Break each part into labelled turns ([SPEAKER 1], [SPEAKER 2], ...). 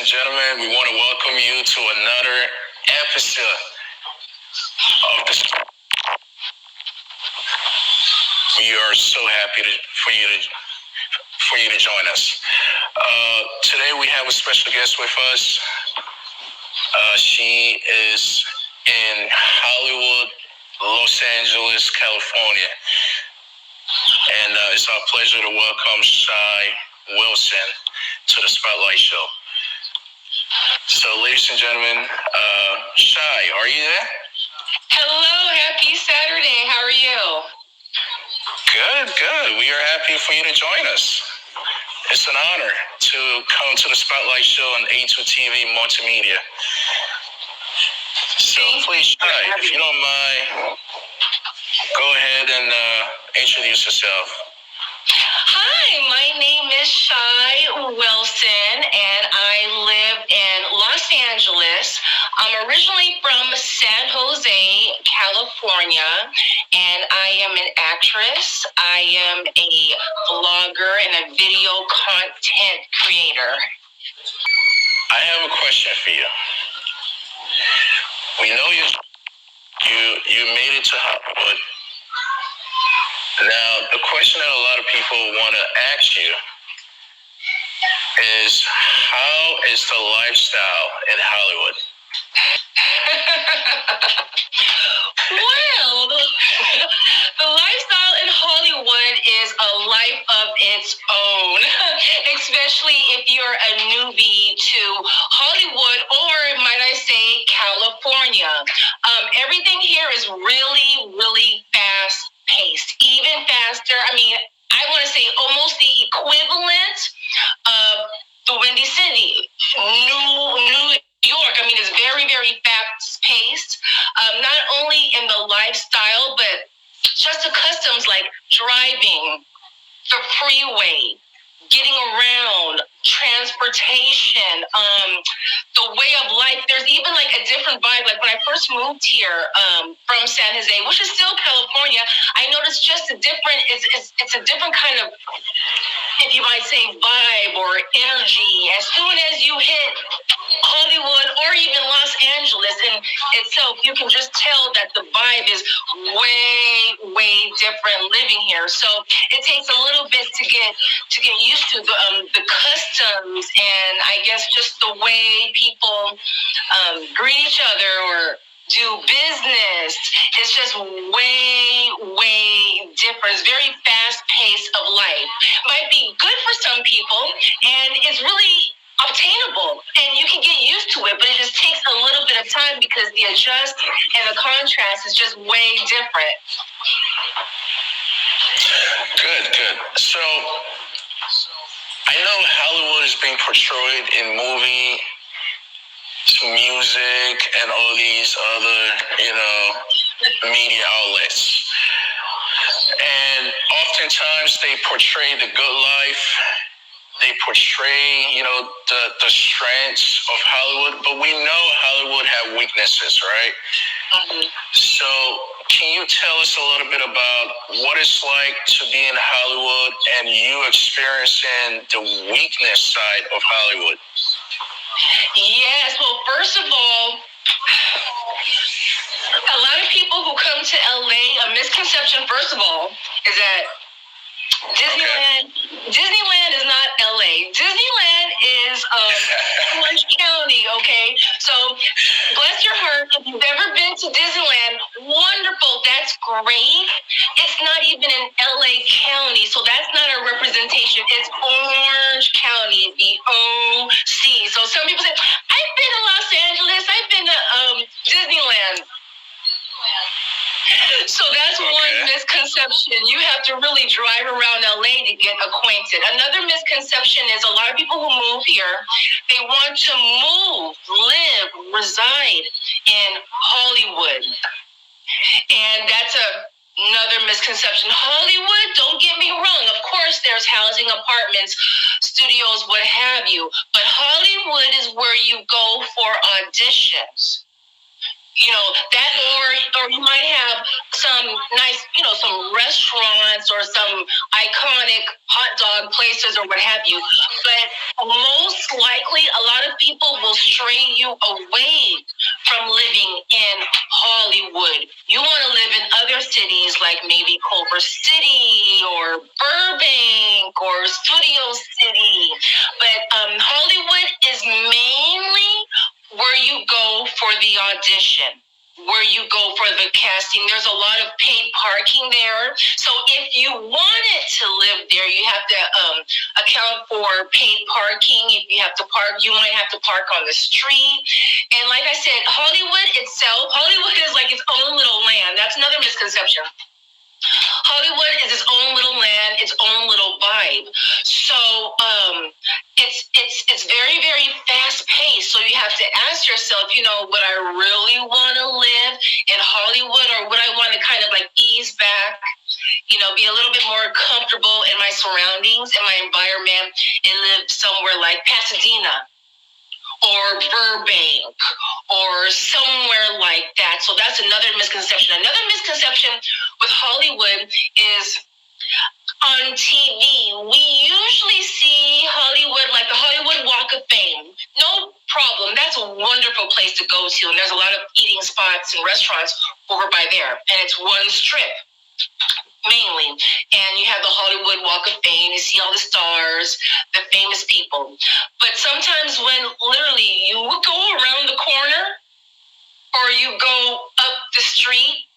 [SPEAKER 1] and gentlemen, we want to welcome you to another episode of the. We are so happy for you to join us. Today we have a special guest with us. She is in Hollywood, Los Angeles, California, and it's our pleasure to welcome Shai Wilson to the Spotlight Show. So, ladies and gentlemen, Shai, are you there?
[SPEAKER 2] Hello, happy Saturday. How are you?
[SPEAKER 1] Good. We are happy for you to join us. It's an honor to come to the Spotlight Show on A2 TV Multimedia. So please, Shai, if you don't mind, go ahead and introduce yourself.
[SPEAKER 2] Hi, my name is Shai Wilson, and I live in Los Angeles. I'm originally from San Jose, California, and I am an actress. I am a vlogger and a video content creator.
[SPEAKER 1] I have a question for you. We know you made it to Hollywood. Now, the question that a lot of people want to ask you is, how is the lifestyle in Hollywood?
[SPEAKER 2] Well, the lifestyle in Hollywood is a life of its own, especially if you're a newbie to Hollywood, or might I say California. Everything here is really fast paced, even faster. I mean, I want to say almost the equivalent of the Windy City, New York. I mean, it's very fast paced. Not only in the lifestyle, but just the customs like driving, the freeway, getting around, transportation, the way of life. There's even like a different vibe. Like when I first moved here from San Jose, which is still California, I noticed just a different. It's a different kind of, if you might say, vibe or energy. As soon as you hit Hollywood or even Los Angeles in itself, you can just tell that the vibe is way different living here. So it takes a little bit to get used to the customs, and I guess just the way people greet each other or do business. It's just way different. It's very fast pace of life. Might be good for some people, and it's really obtainable, and you can get used to it, but it just takes a little bit of time because the adjust and the contrast is just way different.
[SPEAKER 1] Good. So, I know Hollywood is being portrayed in movie, music, and all these other, media outlets. And oftentimes they portray the good life. They portray, the strengths of Hollywood, but we know Hollywood have weaknesses, right?
[SPEAKER 2] Mm-hmm.
[SPEAKER 1] So can you tell us a little bit about what it's like to be in Hollywood and you experiencing the weakness side of Hollywood?
[SPEAKER 2] Yes, well, first of all, a lot of people who come to LA, a misconception, first of all, is that Disneyland is not LA. Disneyland is Orange County, okay? So, bless your heart, if you've ever been to Disneyland, wonderful, that's great. It's not even in LA County, so that's not a representation. It's Orange County, the OC. So, some people say, I've been to Los Angeles, I've been to Disneyland. So that's one misconception. You have to really drive around LA to get acquainted. Another misconception is a lot of people who move here, they want to move, live, reside in Hollywood. And that's another misconception. Hollywood, don't get me wrong, of course there's housing, apartments, studios, what have you. But Hollywood is where you go for auditions. That, or you might have some nice, some restaurants or some iconic hot dog places or what have you. But most likely, a lot of people will stray you away from living in Hollywood. You want to live in other cities like maybe Culver City or Burbank or Studio City. But Hollywood is mainly where you go for the audition, where you go for the casting. There's a lot of paid parking there. So if you wanted to live there, you have to account for paid parking. If you have to park, you might have to park on the street. And like I said, Hollywood is like its own little land. That's another misconception. Hollywood is its own little land, its own little vibe. So it's very, very fast paced. So you have to ask yourself, would I really want to live in Hollywood, or would I want to kind of like ease back, be a little bit more comfortable in my surroundings, in my environment, and live somewhere like Pasadena or Burbank or somewhere like that. So that's another misconception. Another misconception with Hollywood is on TV. We usually see Hollywood like the Hollywood Walk of Fame. No problem. That's a wonderful place to go to. And there's a lot of eating spots and restaurants over by there. And it's one strip mainly. And you have the Hollywood Walk of Fame. You see all the stars, the famous people. But sometimes when literally you go around the corner or you go up the street,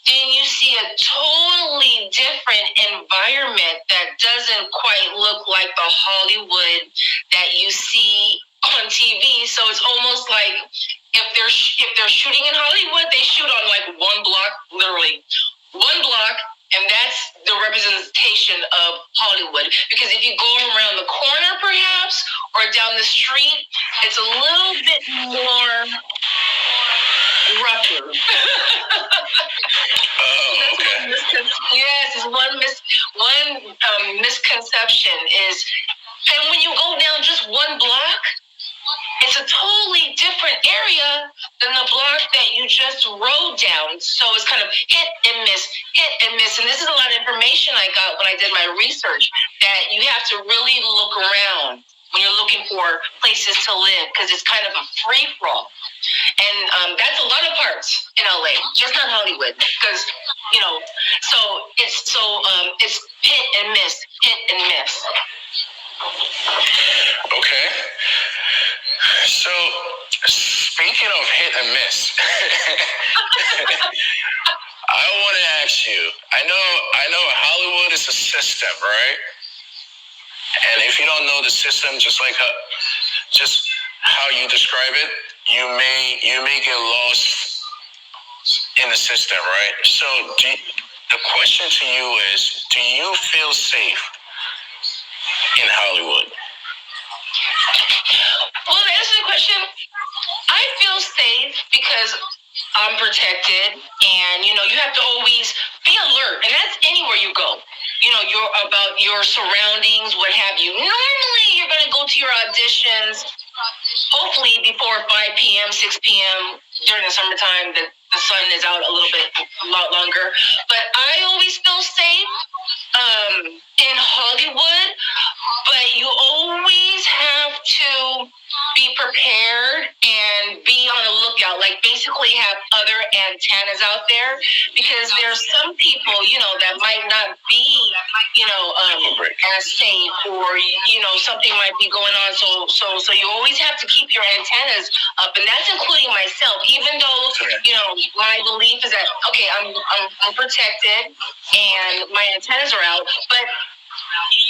[SPEAKER 2] then you see a totally different environment that doesn't quite look like the Hollywood that you see on TV. So it's almost like if they're shooting in Hollywood, they shoot on like one block, literally one block, and that's the representation of Hollywood. Because if you go around the corner, perhaps, or down the street, it's a little bit more rougher.
[SPEAKER 1] Okay.
[SPEAKER 2] Yes, one misconception is, and when you go down just one block, it's a totally different area than the block that you just rode down. So it's kind of hit and miss, hit and miss. And this is a lot of information I got when I did my research, that you have to really look around when you're looking for places to live, because it's kind of a free-for-all. And that's a lot of parts in LA, just not Hollywood, because, so it's hit and miss, hit and miss.
[SPEAKER 1] Okay. So, speaking of hit and miss, I want to ask you. I know Hollywood is a system, right? And if you don't know the system, just how you describe it, you may get lost in the system, right? So, the question to you is: do you feel safe in Hollywood?
[SPEAKER 2] Well, to answer the question, I feel safe because I'm protected, and you have to always be alert, and that's anywhere you go. You're about your surroundings, what have you. Normally, you're going to go to your auditions, hopefully before 5 p.m., 6 p.m. during the summertime. The sun is out a lot longer. But I always feel safe in Hollywood, but you always have to be prepared and be on the lookout, like basically have other antennas out there, because there's some people, that might not be, as safe, or, something might be going on. So you always have to keep your antennas up, and that's including myself, even though, my belief is that, okay, I'm protected and my antennas are out, but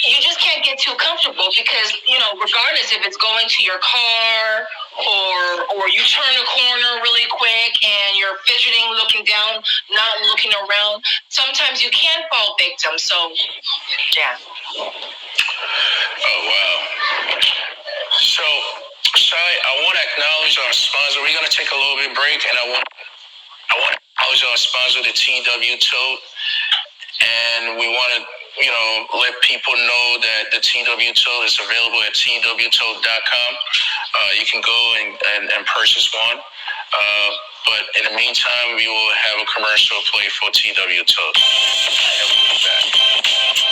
[SPEAKER 2] you just can't get too comfortable, because regardless if it's going to your car or you turn a corner really quick and you're fidgeting, looking down, not looking around, sometimes you can fall victim. So yeah.
[SPEAKER 1] Oh wow. So Shai, I want to acknowledge our sponsor. We're gonna take a little bit break, and I want to acknowledge our sponsor, the TW Tote, and we want to let people know that the TW Tote is available at twtote.com. You can go and purchase one. But in the meantime, we will have a commercial play for TW Talk. And we'll be back.